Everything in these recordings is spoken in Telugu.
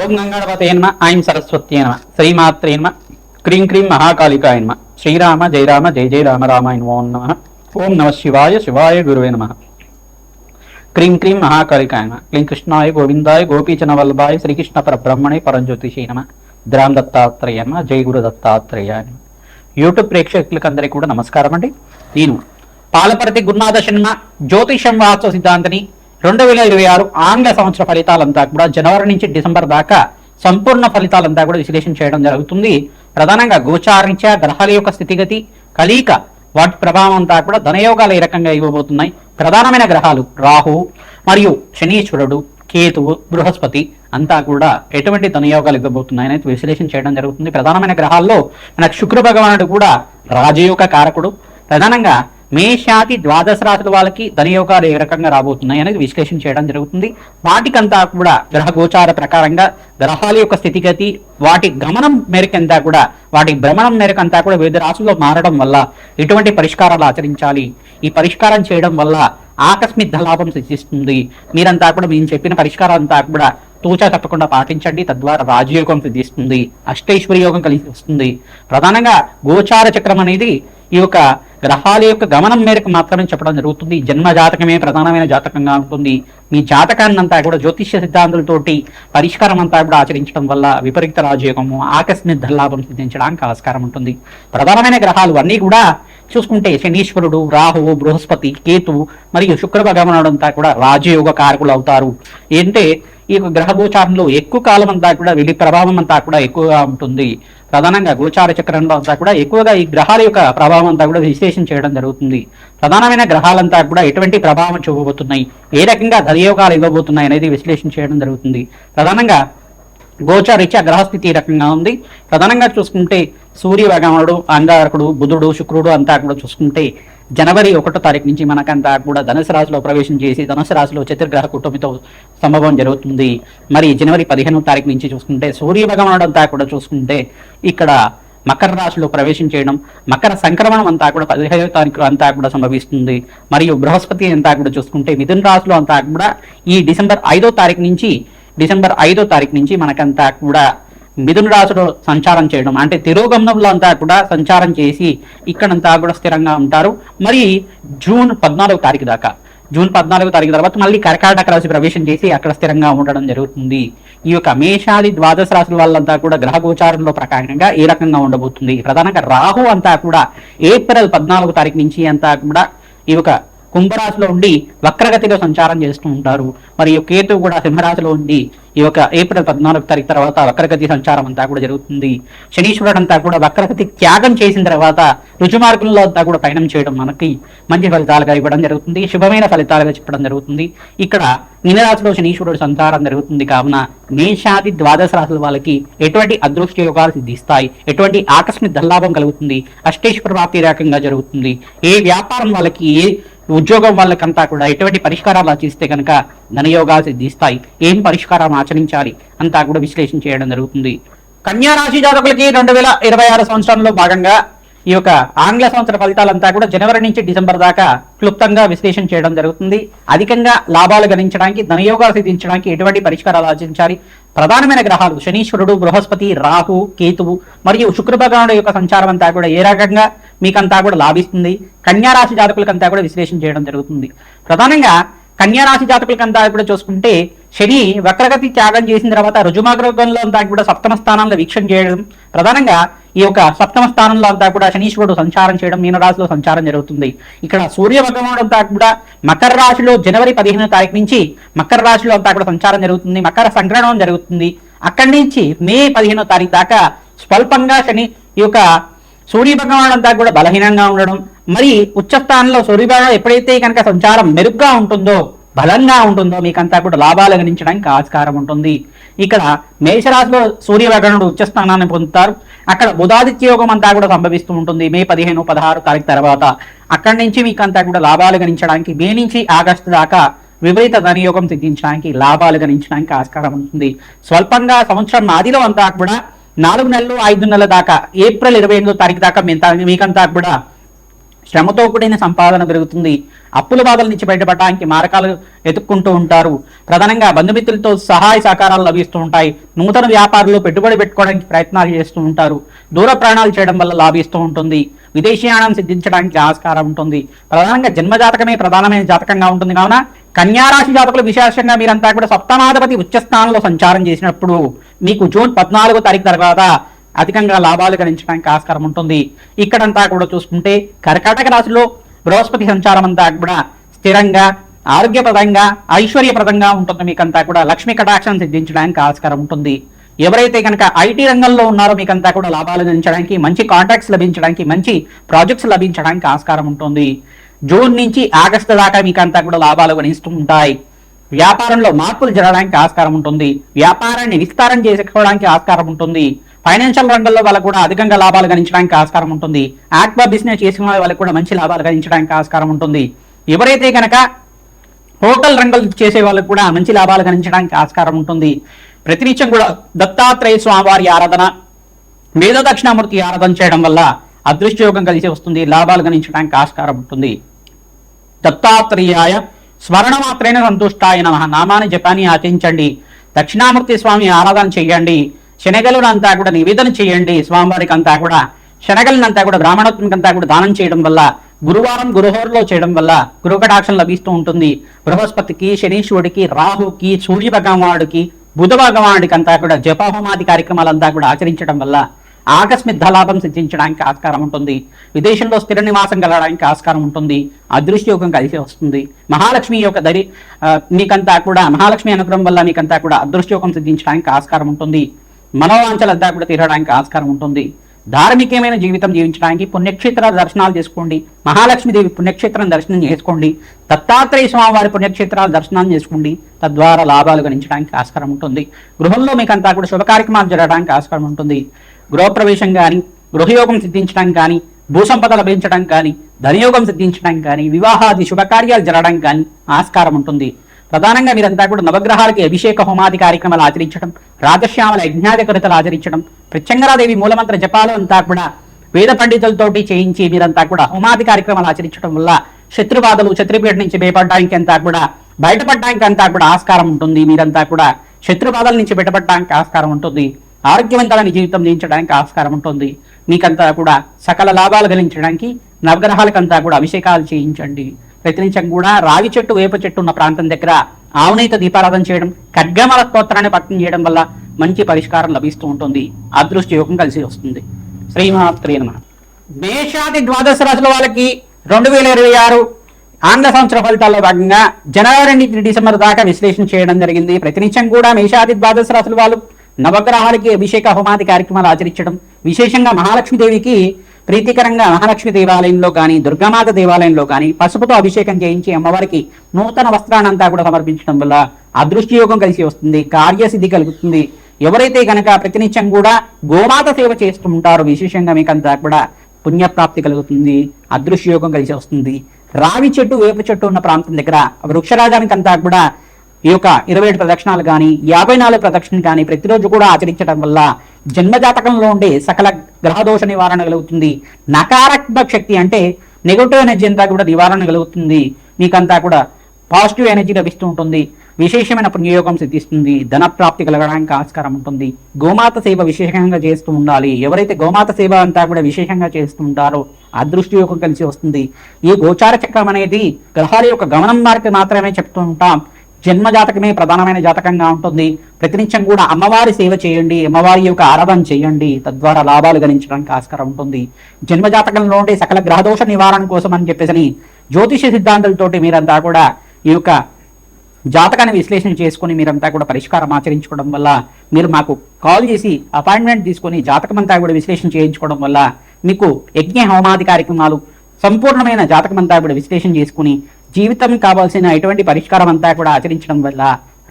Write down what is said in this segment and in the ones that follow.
ఓం గంగాధపతే నమ ఐం సరస్వత్యే నమ శ్రీమాత్రే నమ క్రీం క్రీం మహాకాళికాయ నమ శ్రీరామ జయ రామ జయ జయ రామ రామాయ నమో నమః ఓం నమ శివాయ శివాయ గురువే నమః క్రీం క్రీం మహాకాళికాయ నమ క్లీం కృష్ణాయ గోవిందాయ గోపీచన వల్లభాయ శ్రీకృష్ణ పరబ్రహ్మణే పరంజ్యోతిషే నమ గ్రామ దత్తాత్రేయ నమ జయ గురు దత్తాత్రేయ నమ. యూట్యూబ్ ప్రేక్షకులకందరికీ కూడా నమస్కారం అండి. నేను పాలపర్తి గురునాథ శర్మ జ్యోతిషం వాస్తవ సిద్ధాంతిని. 2026 ఆంగ్ల సంవత్సర ఫలితాలంతా కూడా జనవరి నుంచి డిసెంబర్ దాకా సంపూర్ణ ఫలితాలంతా కూడా విశ్లేషణ చేయడం జరుగుతుంది. ప్రధానంగా గోచారీత్యా గ్రహాల యొక్క స్థితిగతి కలయిక వాటి ప్రభావం అంతా కూడా ధనయోగాలు ఏ రకంగా ఇవ్వబోతున్నాయి. ప్రధానమైన గ్రహాలు రాహు మరియు శనీశ్వరుడు కేతువు బృహస్పతి అంతా కూడా ఎటువంటి ధనయోగాలు ఇవ్వబోతున్నాయి అనేది విశ్లేషణ చేయడం జరుగుతుంది. ప్రధానమైన గ్రహాల్లో మనకు శుక్ర భగవానుడు కూడా రాజయోగ కారకుడు. ప్రధానంగా మేషాది ద్వాదశ రాశుల వాళ్ళకి ధనయోగాలు ఏ రకంగా రాబోతున్నాయి అనేది విశ్లేషణ చేయడం జరుగుతుంది. వాటికంతా కూడా గ్రహ గోచార ప్రకారంగా గ్రహాల యొక్క స్థితిగతి వాటి గమనం మేరకంతా కూడా వాటి భ్రమణం మేరకంతా కూడా వివిధ రాశుల్లో మారడం వల్ల ఎటువంటి పరిష్కారాలు ఆచరించాలి, ఈ పరిష్కారం చేయడం వల్ల ఆకస్మిక లాభం సిద్ధిస్తుంది. మీరంతా కూడా మేము చెప్పిన పరిష్కారం అంతా కూడా తూచా తప్పకుండా పాటించండి. తద్వారా రాజయోగం సిద్ధిస్తుంది, అష్టైశ్వర్య యోగం కలిసి వస్తుంది. ప్రధానంగా గోచార చక్రం అనేది ఈ యొక్క గ్రహాల యొక్క గమనం మేరకు మాత్రమే చెప్పడం జరుగుతుంది. జన్మ జాతకమే ప్రధానమైన జాతకంగా ఉంటుంది. మీ జాతకాన్ని అంతా కూడా జ్యోతిష్య సిద్ధాంతాలతోటి పరిష్కారం అంతా కూడా ఆచరించడం వల్ల విపరీత రాజయోగము ఆకస్మిక ధనలాభం సిద్ధించడానికి ఆస్కారం ఉంటుంది. ప్రధానమైన గ్రహాలు అన్నీ కూడా చూసుకుంటే శనీశ్వరుడు రాహువు బృహస్పతి కేతువు మరియు శుక్ర భగవానుడు అంతా కూడా రాజయోగ కారకులు అవుతారు. ఏంటంటే ఈ యొక్క గ్రహ గోచారంలో ఎక్కువ కాలం అంతా కూడా వీటి ప్రభావం అంతా కూడా ఎక్కువగా ఉంటుంది. ప్రధానంగా గోచార చక్రంలో అంతా కూడా ఎక్కువగా ఈ గ్రహాల యొక్క ప్రభావం అంతా కూడా విశ్లేషణ చేయడం జరుగుతుంది. ప్రధానమైన గ్రహాలంతా కూడా ఎటువంటి ప్రభావం చూపబోతున్నాయి, ఏ రకంగా ధనయోగాలు ఇవ్వబోతున్నాయి అనేది విశ్లేషణ చేయడం జరుగుతుంది. ప్రధానంగా గోచారీత్యా గ్రహస్థితి ఈ రకంగా ఉంది. ప్రధానంగా చూసుకుంటే సూర్య భగవానుడు అంగారకుడు బుధుడు శుక్రుడు అంతా కూడా చూసుకుంటే జనవరి 1వ తారీఖు నుంచి మనకంతా కూడా ధనుసు రాశిలో ప్రవేశం చేసి ధనుసు రాశిలో చతుర్గ్రహ కూటమితో సంభవం జరుగుతుంది. మరి జనవరి 15వ తారీఖు నుంచి చూసుకుంటే సూర్య భగవానుడు అంతా కూడా చూసుకుంటే ఇక్కడ మకర రాశిలో ప్రవేశం చేయడం, మకర సంక్రమణం అంతా కూడా 15వ తారీఖు అంతా కూడా సంభవిస్తుంది. మరియు బృహస్పతి అంతా కూడా చూసుకుంటే మిథున రాశిలో అంతా కూడా ఈ డిసెంబర్ 5వ తారీఖు నుంచి మనకంతా కూడా మిథున రాశిలో సంచారం చేయడం అంటే తిరోగమనంలో అంతా కూడా సంచారం చేసి ఇక్కడంతా కూడా స్థిరంగా ఉంటారు. మరి జూన్ 14వ తారీఖు తర్వాత మళ్ళీ కర్కాటక రాశి ప్రవేశం చేసి అక్కడ స్థిరంగా ఉండడం జరుగుతుంది. ఈ యొక్క మేషాది ద్వాదశ రాశుల వాళ్ళంతా కూడా గ్రహ గోచారంలో ప్రకారంగా ఏ రకంగా ఉండబోతుంది. ప్రధానంగా రాహు అంతా కూడా ఏప్రిల్ 14వ తారీఖు నుంచి అంతా కూడా ఈ యొక్క కుంభరాశిలో ఉండి వక్రగతిలో సంచారం చేస్తూ ఉంటారు. మరియు కేతు కూడా సింహరాశిలో ఉండి ఈ యొక్క ఏప్రిల్ 14వ తారీఖు తర్వాత వక్రగతి సంచారం అంతా కూడా జరుగుతుంది. శనీశ్వరుడు అంతా కూడా వక్రగతి త్యాగం చేసిన తర్వాత రుజుమార్గంలో అంతా కూడా పయనం చేయడం మనకి మంచి ఫలితాలుగా ఇవ్వడం జరుగుతుంది, శుభమైన ఫలితాలుగా చెప్పడం జరుగుతుంది. ఇక్కడ మీనరాశిలో శనీశ్వరుడు సంచారం జరుగుతుంది కావున మేషాది ద్వాదశ రాశుల వాళ్ళకి ఎటువంటి అదృష్ట యోగాలు సిద్ధిస్తాయి, ఎటువంటి ఆకస్మిక ధనలాభం కలుగుతుంది, అష్టైశ్వర ప్రాప్తి రకంగా జరుగుతుంది. ఏ వ్యాపారం వాళ్ళకి ఏ ఉద్యోగం వాళ్ళకంతా కూడా ఎటువంటి పరిష్కారాలు ఆచరిస్తే కనుక ధనయోగాలు సిద్ధిస్తాయి, ఏం పరిష్కారం ఆచరించాలి అంతా కూడా విశ్లేషణ చేయడం జరుగుతుంది. కన్యా రాశి జాతకులకి 2026 సంవత్సరంలో భాగంగా ఈ యొక్క ఆంగ్ల సంవత్సర ఫలితాలంతా కూడా జనవరి నుంచి డిసెంబర్ దాకా క్లుప్తంగా విశ్లేషణ చేయడం జరుగుతుంది. అధికంగా లాభాలు గణించడానికి ధనయోగాలు సిద్ధించడానికి ఎటువంటి పరిష్కారాలు ఆచరించాలి, ప్రధానమైన గ్రహాలు శనీశ్వరుడు బృహస్పతి రాహు కేతువు మరియు శుక్ర భగవానుడు యొక్క సంచారం అంతా కూడా ఏ రకంగా మీకంతా కూడా లాభిస్తుంది, కన్యా రాశి జాతకులకంతా కూడా విశ్లేషణ చేయడం జరుగుతుంది. ప్రధానంగా కన్యా రాశి జాతకులకంతా కూడా చూసుకుంటే శని వక్రగతి త్యాగం చేసిన తర్వాత రుజుమార్గంలో అంతా కూడా సప్తమ స్థానంలో వీక్షణ చేయడం, ప్రధానంగా ఈ యొక్క సప్తమ స్థానంలో అంతా కూడా శనీశ్వరుడు సంచారం చేయడం, మీనరాశిలో సంచారం జరుగుతుంది. ఇక్కడ సూర్య భగవానుడు అంతా కూడా మకర రాశిలో జనవరి 15వ తారీఖు నుంచి మకర రాశిలో అంతా కూడా సంచారం జరుగుతుంది, మకర సంక్రమణం జరుగుతుంది. అక్కడి నుంచి మే 15వ తారీఖు దాకా స్వల్పంగా శని ఈ యొక్క సూర్య భగవానుడు అంతా కూడా బలహీనంగా ఉండడం, మరి ఉచ్చస్థానంలో సూర్య భగవానుడు ఎప్పుడైతే కనుక సంచారం మెరుగ్గా ఉంటుందో బలంగా ఉంటుందో మీకంతా కూడా లాభాలు గణించడానికి ఆస్కారం ఉంటుంది. ఇక్కడ మేషరాశిలో సూర్య భగవానుడు ఉచ్చస్థానాన్ని పొందుతారు. అక్కడ బుధాదిత్య యోగం అంతా కూడా సంభవిస్తూ ఉంటుంది మే 15, 16 తారీఖు తర్వాత. అక్కడి నుంచి మీకంతా కూడా లాభాలు గణించడానికి మే నుంచి ఆగస్టు దాకా విపరీత ధనయోగం సిద్ధించడానికి లాభాలు గణించడానికి ఆస్కారం ఉంటుంది. స్వల్పంగా సంవత్సరం ఆదిలో అంతా కూడా 4 నెలలు 5 నెలల దాకా ఏప్రిల్ 28వ తారీఖు దాకా మీకంతా కూడా శ్రమతో కూడిన సంపాదన పెరుగుతుంది. అప్పుల బాధల నుంచి బయటపడడానికి మార్గాలు ఎత్తుక్కుంటూ ఉంటారు. ప్రధానంగా బంధుమిత్రులతో సహాయ సహకారాలు లభిస్తూ ఉంటాయి. నూతన వ్యాపారంలో పెట్టుబడి పెట్టుకోవడానికి ప్రయత్నాలు చేస్తూ ఉంటారు. దూర ప్రయాణాలు చేయడం వల్ల లాభిస్తూ ఉంటుంది. విదేశీయానం సిద్ధించడానికి ఆస్కారం ఉంటుంది. ప్రధానంగా జన్మజాతకమే ప్రధానమైన జాతకంగా ఉంటుంది కావున కన్యారాశి జాతకులు విశేషంగా మీరంతా కూడా సప్తమాధిపతి ఉచ్చస్థానంలో సంచారం చేసినప్పుడు మీకు జూన్ 14వ తారీఖు తర్వాత అధికంగా లాభాలు గణించడానికి ఆస్కారం ఉంటుంది. ఇక్కడంతా కూడా చూసుకుంటే కర్కాటక రాశిలో బృహస్పతి సంచారం అంతా కూడా స్థిరంగా ఆరోగ్యప్రదంగా ఐశ్వర్యప్రదంగా ఉంటుంది. మీకంతా కూడా లక్ష్మీ కటాక్షం సిద్ధించడానికి ఆస్కారం ఉంటుంది. ఎవరైతే కనుక ఐటీ రంగంలో ఉన్నారో మీకంతా కూడా లాభాలు గణించడానికి, మంచి కాంట్రాక్ట్స్ లభించడానికి, మంచి ప్రాజెక్ట్స్ లభించడానికి ఆస్కారం ఉంటుంది. జూన్ నుంచి ఆగస్టు దాకా మీకంతా కూడా లాభాలు గణిస్తూ ఉంటాయి. వ్యాపారంలో మార్పులు జరగడానికి ఆస్కారం ఉంటుంది. వ్యాపారాన్ని విస్తారం చేసుకోవడానికి ఆస్కారం ఉంటుంది. ఫైనాన్షియల్ రంగంలో వాళ్ళకు కూడా అధికంగా లాభాలు గణించడానికి ఆస్కారం ఉంటుంది. యాక్వా బిజినెస్ చేసిన వాళ్ళకి కూడా మంచి లాభాలు గణించడానికి ఆస్కారం ఉంటుంది. ఎవరైతే కనుక హోటల్ రంగం చేసే వాళ్ళకు కూడా మంచి లాభాలు గణించడానికి ఆస్కారం ఉంటుంది. ప్రతినిత్యం కూడా దత్తాత్రేయ స్వామివారి ఆరాధన, వేద దక్షిణామూర్తి ఆరాధన చేయడం వల్ల అదృష్టయోగం కలిసి వస్తుంది. లాభాలు గణించడానికి ఆస్కారం ఉంటుంది. దత్తాత్రేయాయ స్మరణ మాత్రైన సంతుష్టాయ నమః నామాన్ని జపాన్ని ఆచరించండి. దక్షిణామూర్తి స్వామి ఆరాధన చేయండి. శనగలునంతా కూడా నివేదన చేయండి. స్వామివారికి అంతా కూడా శనగలనంతా కూడా బ్రాహ్మణోత్మకంతా కూడా దానం చేయడం వల్ల, గురువారం గురుహోరలో చేయడం వల్ల గురుకటాక్షం లభిస్తూ ఉంటుంది. బృహస్పతికి, శనీశ్వరుడికి, రాహుకి, సూర్య భగవానుడికి, బుధ భగవానుడికి అంతా కూడా జపహోమాది కార్యక్రమాలంతా కూడా ఆచరించడం వల్ల ఆకస్మిక ధలాభం సిద్ధించడానికి ఆస్కారం ఉంటుంది. విదేశంలో స్థిర నివాసం కలగడానికి ఆస్కారం ఉంటుంది. అదృష్టయోగం కలిసి వస్తుంది. మహాలక్ష్మి యొక్క మీకంతా కూడా మహాలక్ష్మి అనుగ్రహం వల్ల మీకంతా కూడా అదృష్టయోగం సిద్ధించడానికి ఆస్కారం ఉంటుంది. మనోవాంఛలంతా కూడా తీరడానికి ఆస్కారం ఉంటుంది. ధార్మికమైన జీవితం జీవించడానికి పుణ్యక్షేత్ర దర్శనాలు చేసుకోండి. మహాలక్ష్మీదేవి పుణ్యక్షేత్రం దర్శనం చేసుకోండి. దత్తాత్రేయ స్వామివారి పుణ్యక్షేత్రాల దర్శనం చేసుకోండి. తద్వారా లాభాలు గణించడానికి ఆస్కారం ఉంటుంది. గృహంలో మీకంతా కూడా శుభ కార్యక్రమాలు జరగడానికి ఆస్కారం ఉంటుంది. గృహప్రవేశం కానీ, గృహయోగం సిద్ధించడానికి కానీ, భూసంపద లభించడానికి కానీ, ధనయోగం సిద్ధించడానికి కానీ, వివాహాది శుభకార్యాలు జరగడానికి కానీ ఆస్కారం ఉంటుంది. ప్రధానంగా మీరంతా కూడా నవగ్రహాలకి అభిషేక హోమాది కార్యక్రమాలు ఆచరించడం, రాజశ్యామల యజ్ఞాధికరితలు ఆచరించడం, ప్రత్యంగరాదేవి మూలమంత్ర జపాలు అంతా కూడా వేద పండితులతోటి చేయించి మీరంతా కూడా హోమాది కార్యక్రమాలు ఆచరించడం వల్ల శత్రుబాధలు, శత్రుపీఠ నుంచి భయపడడానికి అంతా కూడా బయటపడడానికి అంతా కూడా ఆస్కారం ఉంటుంది. మీరంతా కూడా శత్రుబాధల నుంచి బయటపడడానికి ఆస్కారం ఉంటుంది. ఆరోగ్యవంతమైన జీవితం జీవించడానికి ఆస్కారం ఉంటుంది. మీకంతా కూడా సకల లాభాలు గలించడానికి నవగ్రహాలకంతా కూడా అభిషేకాలు చేయించండి. ప్రతినిత్యం కూడా రావి చెట్టు, వేప చెట్టు ఉన్న ప్రాంతం దగ్గర ఆవునైత దీపారాధన చేయడం, ఖడ్గమల స్తోత్రాన్ని పఠనం చేయడం వల్ల మంచి పరిష్కారం లభిస్తూ ఉంటుంది. అదృష్ట యోగం కలిసి వస్తుంది. శ్రీమాత్రే నమః. మేషాది ద్వాదశ రాశుల వాళ్ళకి 2026 ఆంగ్ల సంవత్సర ఫలితాల్లో భాగంగా జనవరి నుంచి డిసెంబర్ దాకా విశ్లేషణ చేయడం జరిగింది. ప్రతినిత్యం కూడా మేషాది ద్వాదశ రాశుల వాళ్ళు నవగ్రహాలకి అభిషేక హోమాది కార్యక్రమాలు ఆచరించడం, విశేషంగా మహాలక్ష్మీదేవికి ప్రీతికరంగా మహాలక్ష్మి దేవాలయంలో కానీ, దుర్గామాత దేవాలయంలో కానీ పసుపుతో అభిషేకం చేయించి అమ్మవారికి నూతన వస్త్రాన్నంతా కూడా సమర్పించడం వల్ల అదృష్టయోగం కలిసి వస్తుంది. కార్యసిద్ధి కలుగుతుంది. ఎవరైతే కనుక ప్రతినిత్యం కూడా గోమాత సేవ చేస్తూ ఉంటారో విశేషంగా మీకంతా కూడా పుణ్యప్రాప్తి కలుగుతుంది. అదృష్టయోగం కలిసి వస్తుంది. రావి చెట్టు, వేప చెట్టు ఉన్న ప్రాంతం దగ్గర వృక్షరాజానికి అంతా కూడా ఈ యొక్క 27 ప్రదక్షిణాలు కానీ, 54 ప్రదక్షిణలు కానీ ప్రతిరోజు కూడా ఆచరించడం వల్ల జన్మజాతకంలో ఉండే సకల గ్రహదోష నివారణ కలుగుతుంది. నకారాత్మక శక్తి అంటే నెగటివ్ ఎనర్జీ అంతా కూడా నివారణ కలుగుతుంది. మీకంతా కూడా పాజిటివ్ ఎనర్జీ లభిస్తూ ఉంటుంది. విశేషమైన పుణ్యయోగం సిద్ధిస్తుంది. ధన ప్రాప్తి కలగడానికి ఆస్కారం ఉంటుంది. గోమాత సేవ విశేషంగా చేస్తూ ఉండాలి. ఎవరైతే గోమాత సేవ అంతా కూడా విశేషంగా చేస్తూ ఉంటారో అదృష్టయోగం కలిసి వస్తుంది. ఈ గోచార చక్రం అనేది గ్రహాల యొక్క గమనం మార్గం మాత్రమే చెప్తూ ఉంటాం. జన్మ జాతకమే ప్రధానమైన జాతకంగా ఉంటుంది. ప్రతినిత్యం కూడా అమ్మవారి సేవ చేయండి, అమ్మవారి యొక్క ఆరాధన చేయండి. తద్వారా లాభాలు గణించడానికి ఆస్కారం ఉంటుంది. జన్మ జాతకంలో ఉండే సకల గ్రహదోష నివారణ కోసం అని చెప్పేసి జ్యోతిష సిద్ధాంతాలతోటి మీరంతా కూడా ఈ యొక్క జాతకాన్ని విశ్లేషణ చేసుకుని మీరంతా కూడా పరిష్కారం ఆచరించుకోవడం వల్ల, మీరు మాకు కాల్ చేసి అపాయింట్మెంట్ తీసుకొని జాతకం అంతా కూడా విశ్లేషణ చేయించుకోవడం వల్ల మీకు యజ్ఞ హోమాది కార్యక్రమాలు సంపూర్ణమైన జాతకం అంతా కూడా విశ్లేషణ చేసుకుని జీవితం కావాల్సిన ఎటువంటి పరిష్కారం అంతా కూడా ఆచరించడం వల్ల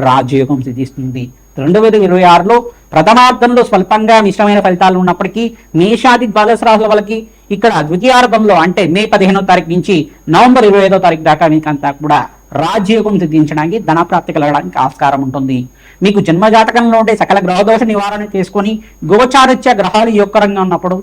రాజయోగం సిద్ధిస్తుంది. 2026లో ప్రథమార్థంలో స్వల్పంగా మిశ్రమైన ఫలితాలు ఉన్నప్పటికీ మేషాది ద్వాదశ రాశుల వాళ్ళకి ఇక్కడ ద్వితీయార్థంలో అంటే మే 15వ తారీఖు నుంచి నవంబర్ 25వ తారీఖు దాకా మీకంతా కూడా రాజయోగం సిద్ధించడానికి ధనప్రాప్తి కలగడానికి ఆస్కారం ఉంటుంది. మీకు జన్మజాతకంలో ఉండే సకల గ్రహదోష నివారణ చేసుకొని గోచారిత్య గ్రహాలు యొక్కరంగా ఉన్నప్పుడు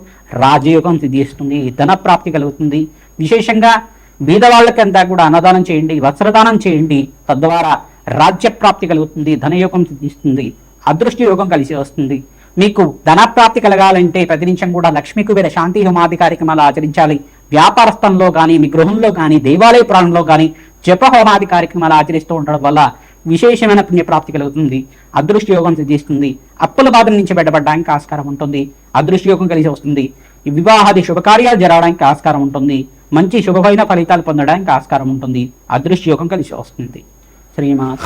రాజయోగం సిద్ధిస్తుంది. ధనప్రాప్తి కలుగుతుంది. విశేషంగా బీదవాళ్ళకంతా కూడా అన్నదానం చేయండి, వస్త్రదానం చేయండి. తద్వారా రాజ్యప్రాప్తి కలుగుతుంది, ధనయోగం సిద్ధిస్తుంది, అదృష్ట యోగం కలిసి వస్తుంది. మీకు ధనప్రాప్తి కలగాలంటే ప్రతి నిమిషం కూడా లక్ష్మీ కుబేర శాంతి హోమాది కార్యక్రమాలు ఆచరించాలి. వ్యాపార స్థలంలో కానీ, మీ గృహంలో కానీ, దేవాలయ ప్రాంతంలో కానీ జప హోమాది కార్యక్రమాలు ఆచరిస్తూ ఉండడం వల్ల విశేషమైన పుణ్యప్రాప్తి కలుగుతుంది, అదృష్ట యోగం సిద్ధిస్తుంది, అప్పుల బాధ నుంచి బయటపడడానికి ఆస్కారం ఉంటుంది, అదృష్ట యోగం కలిసి వస్తుంది, వివాహాది శుభకార్యాలు జరగడానికి ఆస్కారం ఉంటుంది, మంచి శుభమైన ఫలితాలు పొందడానికి ఆస్కారం ఉంటుంది, అదృష్ట యోగం కలిసి వస్తుంది. శ్రీమాత